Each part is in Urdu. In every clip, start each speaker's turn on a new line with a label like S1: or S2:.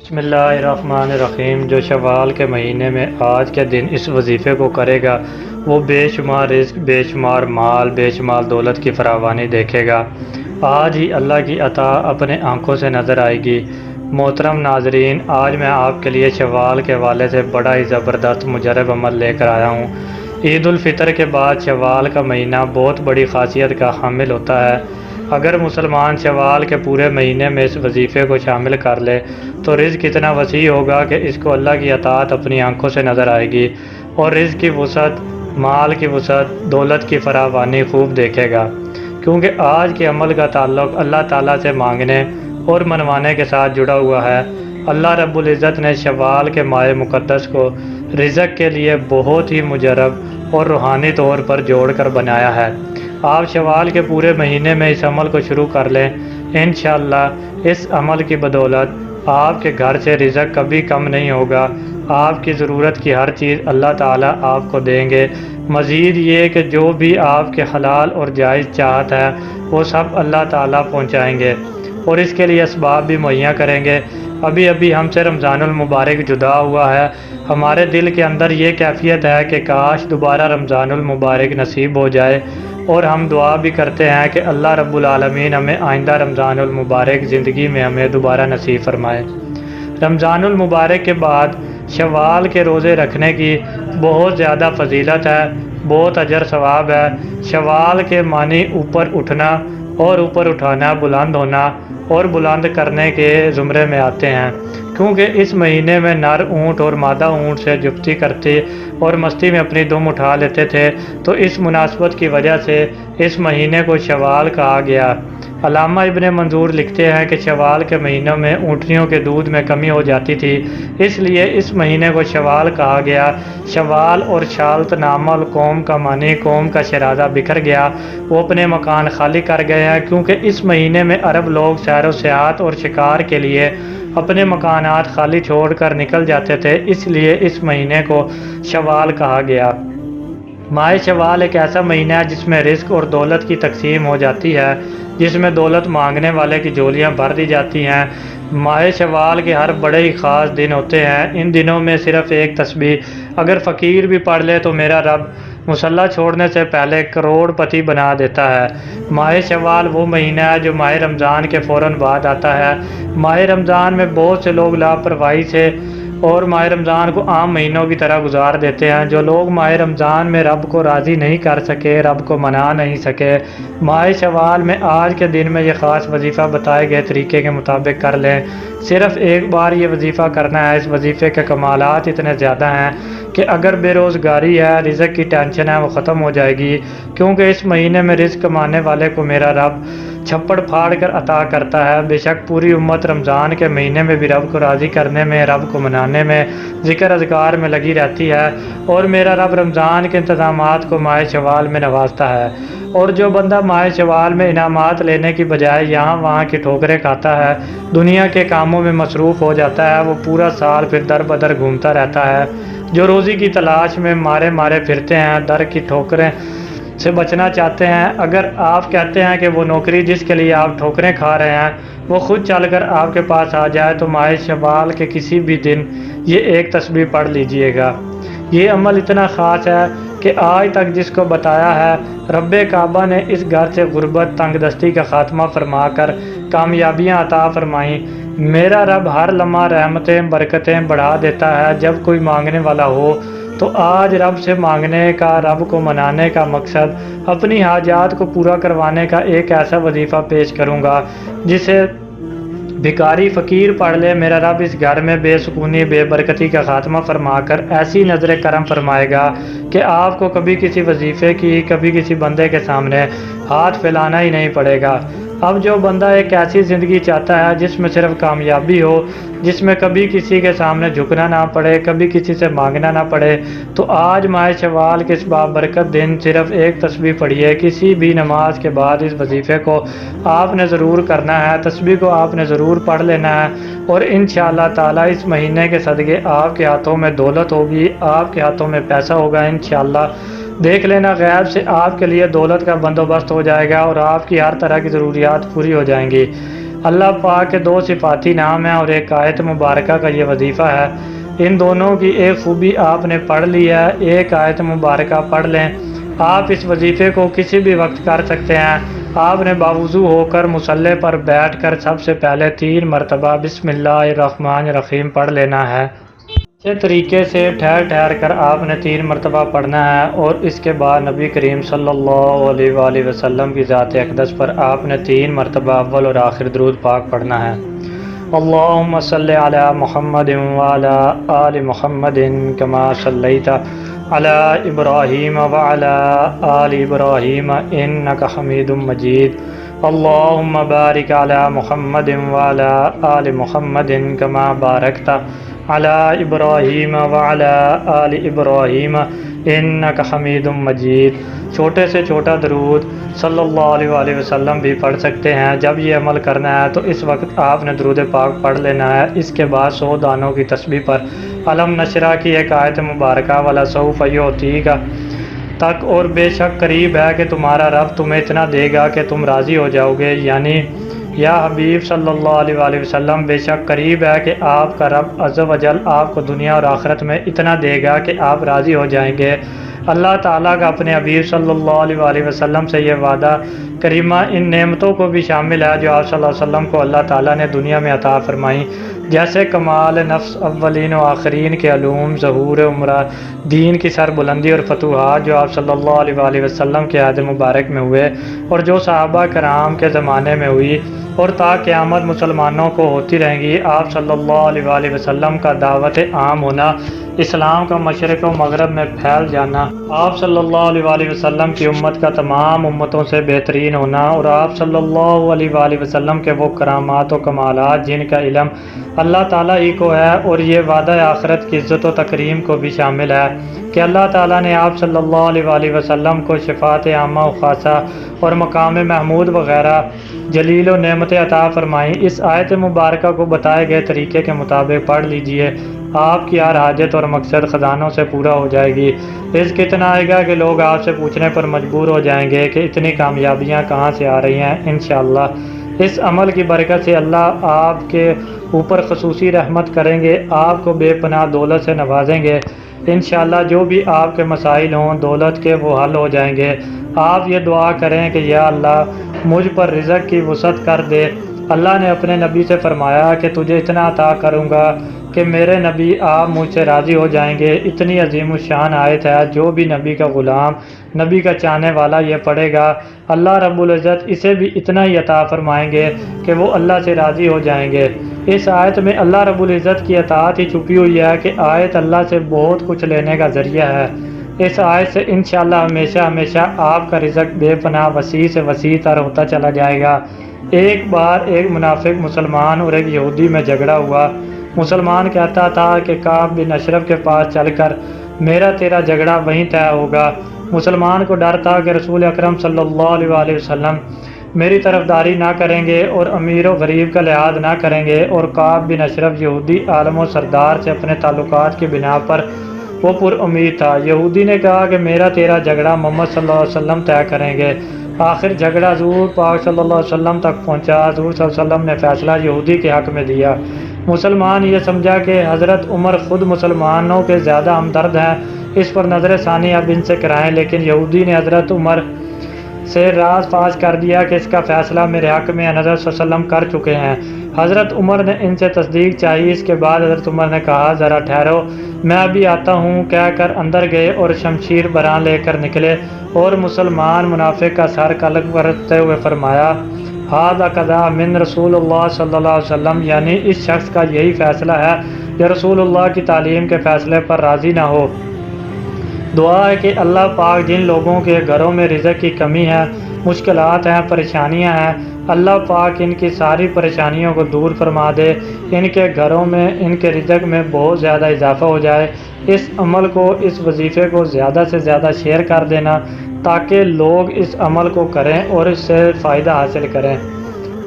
S1: بسم اللہ الرحمن الرحیم۔ جو شوال کے مہینے میں آج کے دن اس وظیفے کو کرے گا وہ بے شمار رزق، بے شمار مال، بے شمار دولت کی فراوانی دیکھے گا۔ آج ہی اللہ کی عطا اپنے آنکھوں سے نظر آئے گی۔ محترم ناظرین، آج میں آپ کے لیے شوال کے حوالے سے بڑا ہی زبردست مجرب عمل لے کر آیا ہوں۔ عید الفطر کے بعد شوال کا مہینہ بہت بڑی خاصیت کا حامل ہوتا ہے۔ اگر مسلمان شوال کے پورے مہینے میں اس وظیفے کو شامل کر لے تو رزق اتنا وسیع ہوگا کہ اس کو اللہ کی اطاعت اپنی آنکھوں سے نظر آئے گی، اور رزق کی وسعت، مال کی وسعت، دولت کی فراوانی خوب دیکھے گا، کیونکہ آج کے عمل کا تعلق اللہ تعالیٰ سے مانگنے اور منوانے کے ساتھ جڑا ہوا ہے۔ اللہ رب العزت نے شوال کے ماہ مقدس کو رزق کے لیے بہت ہی مجرب اور روحانی طور پر جوڑ کر بنایا ہے۔ آپ شوال کے پورے مہینے میں اس عمل کو شروع کر لیں، انشاءاللہ اس عمل کی بدولت آپ کے گھر سے رزق کبھی کم نہیں ہوگا۔ آپ کی ضرورت کی ہر چیز اللہ تعالیٰ آپ کو دیں گے۔ مزید یہ کہ جو بھی آپ کے حلال اور جائز چاہت ہے وہ سب اللہ تعالیٰ پہنچائیں گے، اور اس کے لیے اسباب بھی مہیا کریں گے۔ ابھی ہم سے رمضان المبارک جدا ہوا ہے، ہمارے دل کے اندر یہ کیفیت ہے کہ کاش دوبارہ رمضان المبارک نصیب ہو جائے، اور ہم دعا بھی کرتے ہیں کہ اللہ رب العالمین ہمیں آئندہ رمضان المبارک زندگی میں ہمیں دوبارہ نصیب فرمائے۔ رمضان المبارک کے بعد شوال کے روزے رکھنے کی بہت زیادہ فضیلت ہے، بہت اجر ثواب ہے۔ شوال کے معنی اوپر اٹھنا اور اوپر اٹھانا، بلند ہونا اور بلند کرنے کے زمرے میں آتے ہیں، کیونکہ اس مہینے میں نر اونٹ اور مادہ اونٹ سے جفتی کرتے اور مستی میں اپنی دم اٹھا لیتے تھے، تو اس مناسبت کی وجہ سے اس مہینے کو شوال کہا گیا۔ علامہ ابن منظور لکھتے ہیں کہ شوال کے مہینوں میں اونٹنیوں کے دودھ میں کمی ہو جاتی تھی، اس لیے اس مہینے کو شوال کہا گیا۔ شوال اور شالت نامہ القوم کا معنی قوم کا شرازہ بکھر گیا، وہ اپنے مکان خالی کر گئے ہیں، کیونکہ اس مہینے میں عرب لوگ سیر و سیاحت اور شکار کے لیے اپنے مکانات خالی چھوڑ کر نکل جاتے تھے، اس لیے اس مہینے کو شوال کہا گیا۔ ماہ شوال ایک ایسا مہینہ ہے جس میں رزق اور دولت کی تقسیم ہو جاتی ہے، جس میں دولت مانگنے والے کی جھولیاں بھر دی جاتی ہیں۔ ماہ شوال کے ہر بڑے ہی خاص دن ہوتے ہیں۔ ان دنوں میں صرف ایک تسبیح اگر فقیر بھی پڑھ لے تو میرا رب مصلی چھوڑنے سے پہلے کروڑ پتی بنا دیتا ہے۔ ماہ شوال وہ مہینہ ہے جو ماہ رمضان کے فوراً بعد آتا ہے۔ ماہ رمضان میں بہت سے لوگ لاپرواہی سے اور ماہ رمضان کو عام مہینوں کی طرح گزار دیتے ہیں۔ جو لوگ ماہ رمضان میں رب کو راضی نہیں کر سکے، رب کو منا نہیں سکے، ماہ شوال میں آج کے دن میں یہ خاص وظیفہ بتائے گئے طریقے کے مطابق کر لیں۔ صرف ایک بار یہ وظیفہ کرنا ہے۔ اس وظیفے کے کمالات اتنے زیادہ ہیں کہ اگر بے روزگاری ہے، رزق کی ٹینشن ہے، وہ ختم ہو جائے گی، کیونکہ اس مہینے میں رزق کمانے والے کو میرا رب چھپڑ پھاڑ کر عطا کرتا ہے۔ بے شک پوری امت رمضان کے مہینے میں بھی رب کو راضی کرنے میں، رب کو منانے میں، ذکر اذکار میں لگی رہتی ہے، اور میرا رب رمضان کے انتظامات کو ماہ شوال میں نوازتا ہے۔ اور جو بندہ ماہ شوال میں انعامات لینے کی بجائے یہاں وہاں کی ٹھوکریں کھاتا ہے، دنیا کے کاموں میں مصروف ہو جاتا ہے، وہ پورا سال پھر در بدر گھومتا رہتا ہے۔ جو روزی کی تلاش میں مارے پھرتے ہیں، در کی ٹھوکریں سے بچنا چاہتے ہیں، اگر آپ کہتے ہیں کہ وہ نوکری جس کے لیے آپ ٹھوکریں کھا رہے ہیں وہ خود چل کر آپ کے پاس آ جائے تو ماہ شوال کے کسی بھی دن یہ ایک تسبیح پڑھ لیجئے گا۔ یہ عمل اتنا خاص ہے کہ آج تک جس کو بتایا ہے، رب کعبہ نے اس گھر سے غربت، تنگ دستی کا خاتمہ فرما کر کامیابیاں عطا فرمائیں۔ میرا رب ہر لمحہ رحمتیں، برکتیں بڑھا دیتا ہے۔ جب کوئی مانگنے والا ہو تو آج رب سے مانگنے کا، رب کو منانے کا مقصد اپنی حاجات کو پورا کروانے کا ایک ایسا وظیفہ پیش کروں گا جسے بھکاری فقیر پڑھ لے۔ میرا رب اس گھر میں بے سکونی، بے برکتی کا خاتمہ فرما کر ایسی نظر کرم فرمائے گا کہ آپ کو کبھی کسی وظیفے کی، کبھی کسی بندے کے سامنے ہاتھ پھیلانا ہی نہیں پڑے گا۔ اب جو بندہ ایک ایسی زندگی چاہتا ہے جس میں صرف کامیابی ہو، جس میں کبھی کسی کے سامنے جھکنا نہ پڑے، کبھی کسی سے مانگنا نہ پڑے، تو آج ماہ شوال کے اس بابرکت دن صرف ایک تسبیح پڑھیے۔ کسی بھی نماز کے بعد اس وظیفے کو آپ نے ضرور کرنا ہے، تسبیح کو آپ نے ضرور پڑھ لینا ہے، اور انشاءاللہ تعالی اس مہینے کے صدقے آپ کے ہاتھوں میں دولت ہوگی، آپ کے ہاتھوں میں پیسہ ہوگا انشاءاللہ۔ دیکھ لینا غیب سے آپ کے لیے دولت کا بندوبست ہو جائے گا اور آپ کی ہر طرح کی ضروریات پوری ہو جائیں گی۔ اللہ پاک کے دو صفاتی نام ہیں اور ایک آیت مبارکہ کا یہ وظیفہ ہے۔ ان دونوں کی ایک خوبی آپ نے پڑھ لی ہے، ایک آیت مبارکہ پڑھ لیں، آپ اس وظیفے کو کسی بھی وقت کر سکتے ہیں۔ آپ نے باوضو ہو کر مصلی پر بیٹھ کر سب سے پہلے 3 مرتبہ بسم اللہ الرحمن الرحیم پڑھ لینا ہے۔ اچھے طریقے سے ٹھہر کر آپ نے 3 مرتبہ پڑھنا ہے، اور اس کے بعد نبی کریم صلی اللہ علیہ وآلہ وسلم کی ذات اقدس پر آپ نے 3 مرتبہ اول اور آخر درود پاک پڑھنا ہے۔ اللہم صلی علی محمد وعلی آل محمد کما صلیت علی ابراہیم وعلی آل ابراہیم انک حمید مجید۔ اللہم بارک علی محمد وعلی آل محمد کما بارکت علی ابراہیم وعلی آل ابراہیم انک حمید مجید۔ چھوٹے سے چھوٹا درود صلی اللہ علیہ وآلہ وسلم بھی پڑھ سکتے ہیں۔ جب یہ عمل کرنا ہے تو اس وقت آپ نے درود پاک پڑھ لینا ہے۔ اس کے بعد 100 دانوں کی تسبیح پر علم نشرہ کی ایک آیت مبارکہ وَلَسَوْفَ يُعْطِيكَ تک، اور بے شک قریب ہے کہ تمہارا رب تمہیں اتنا دے گا کہ تم راضی ہو جاؤ گے، یعنی یا حبیب صلی اللہ علیہ وآلہ وسلم بے شک قریب ہے کہ آپ کا رب عز و جل آپ کو دنیا اور آخرت میں اتنا دے گا کہ آپ راضی ہو جائیں گے۔ اللہ تعالیٰ کا اپنے حبیب صلی اللہ علیہ وآلہ وسلم سے یہ وعدہ کریمہ ان نعمتوں کو بھی شامل ہے جو آپ صلی اللہ علیہ وسلم کو اللہ تعالیٰ نے دنیا میں عطا فرمائیں، جیسے کمال نفس اولین و آخرین کے علوم، ظہور عمرہ، دین کی سر بلندی اور فتوحات جو آپ صلی اللہ علیہ وآلہ وسلم کے عہد مبارک میں ہوئے اور جو صحابہ کرام کے زمانے میں ہوئی اور تا قیامت مسلمانوں کو ہوتی رہیں گی۔ آپ صلی اللہ علیہ وآلہ وسلم کا دعوت عام ہونا، اسلام کا مشرق و مغرب میں پھیل جانا، آپ صلی اللہ علیہ وآلہ وسلم کی امت کا تمام امتوں سے بہترین ہونا، اور آپ صلی اللہ علیہ وآلہ وسلم کے وہ کرامات و کمالات جن کا علم اللہ تعالیٰ ہی کو ہے، اور یہ وعدہ آخرت کی عزت و تکریم کو بھی شامل ہے کہ اللہ تعالیٰ نے آپ صلی اللہ علیہ وآلہ وسلم کو شفاعت عامہ و خاصہ اور مقام محمود وغیرہ جلیل و نعمتیں عطا فرمائیں۔ اس آیت مبارکہ کو بتائے گئے طریقے کے مطابق پڑھ لیجئے، آپ کی ہر حاجت اور مقصد خزانوں سے پورا ہو جائے گی۔ رزق اتنا آئے گا کہ لوگ آپ سے پوچھنے پر مجبور ہو جائیں گے کہ اتنی کامیابیاں کہاں سے آ رہی ہیں۔ انشاءاللہ اس عمل کی برکت سے اللہ آپ کے اوپر خصوصی رحمت کریں گے، آپ کو بے پناہ دولت سے نوازیں گے۔ انشاءاللہ جو بھی آپ کے مسائل ہوں دولت کے وہ حل ہو جائیں گے۔ آپ یہ دعا کریں کہ یا اللہ مجھ پر رزق کی وسعت کر دے۔ اللہ نے اپنے نبی سے فرمایا کہ تجھے اتنا عطا کروں گا کہ میرے نبی آپ مجھ سے راضی ہو جائیں گے۔ اتنی عظیم الشان آیت ہے، جو بھی نبی کا غلام، نبی کا چاہنے والا یہ پڑھے گا، اللہ رب العزت اسے بھی اتنا ہی عطا فرمائیں گے کہ وہ اللہ سے راضی ہو جائیں گے۔ اس آیت میں اللہ رب العزت کی اطاعت ہی چھپی ہوئی ہے کہ آیت اللہ سے بہت کچھ لینے کا ذریعہ ہے۔ اس آیت سے انشاءاللہ ہمیشہ ہمیشہ آپ کا رزق بے پناہ وسیع سے وسیع تر ہوتا چلا جائے گا۔ ایک بار ایک منافق مسلمان اور ایک یہودی میں جھگڑا ہوا۔ مسلمان کہتا تھا کہ کعب بن اشرف کے پاس چل کر میرا تیرا جھگڑا وہیں طے ہوگا۔ مسلمان کو ڈر تھا کہ رسول اکرم صلی اللہ علیہ وآلہ وسلم میری طرفداری نہ کریں گے اور امیر و غریب کا لحاظ نہ کریں گے، اور کعب بن اشرف یہودی عالم و سردار سے اپنے تعلقات کی بنا پر وہ پر امید تھا۔ یہودی نے کہا کہ میرا تیرا جھگڑا محمد صلی اللہ علیہ وسلم طے کریں گے۔ آخر جھگڑا حضور پاک صلی اللہ علیہ وسلم تک پہنچا۔ حضور صلی اللہ علیہ وسلم نے فیصلہ یہودی کے حق میں دیا۔ مسلمان یہ سمجھا کہ حضرت عمر خود مسلمانوں کے زیادہ ہمدرد ہیں، اس پر نظر ثانی اب ان سے کرائیں، لیکن یہودی نے حضرت عمر سے راز فاش کر دیا کہ اس کا فیصلہ میرے حق میں حضرت صلی اللہ علیہ وسلم کر چکے ہیں۔ حضرت عمر نے ان سے تصدیق چاہی۔ اس کے بعد حضرت عمر نے کہا ذرا ٹھہرو، میں ابھی آتا ہوں کہہ کر اندر گئے اور شمشیر براں لے کر نکلے، اور مسلمان منافق کا سر قلب کرتے ہوئے فرمایا ھذا قضاء من رسول اللہ صلی اللہ علیہ وسلم، یعنی اس شخص کا یہی فیصلہ ہے کہ رسول اللہ کی تعلیم کے فیصلے پر راضی نہ ہو۔ دعا ہے کہ اللہ پاک جن لوگوں کے گھروں میں رزق کی کمی ہے، مشکلات ہیں، پریشانیاں ہیں، اللہ پاک ان کی ساری پریشانیوں کو دور فرما دے، ان کے گھروں میں ان کے رزق میں بہت زیادہ اضافہ ہو جائے۔ اس عمل کو، اس وظیفے کو زیادہ سے زیادہ شیئر کر دینا تاکہ لوگ اس عمل کو کریں اور اس سے فائدہ حاصل کریں۔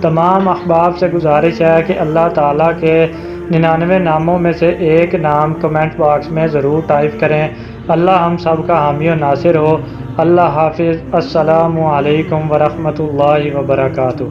S1: تمام احباب سے گزارش ہے کہ اللہ تعالیٰ کے 99 ناموں میں سے ایک نام کمنٹ باکس میں ضرور ٹائپ کریں۔ اللہ ہم سب کا حامی و ناصر ہو۔ اللہ حافظ۔ السلام علیکم ورحمۃ اللہ وبرکاتہ۔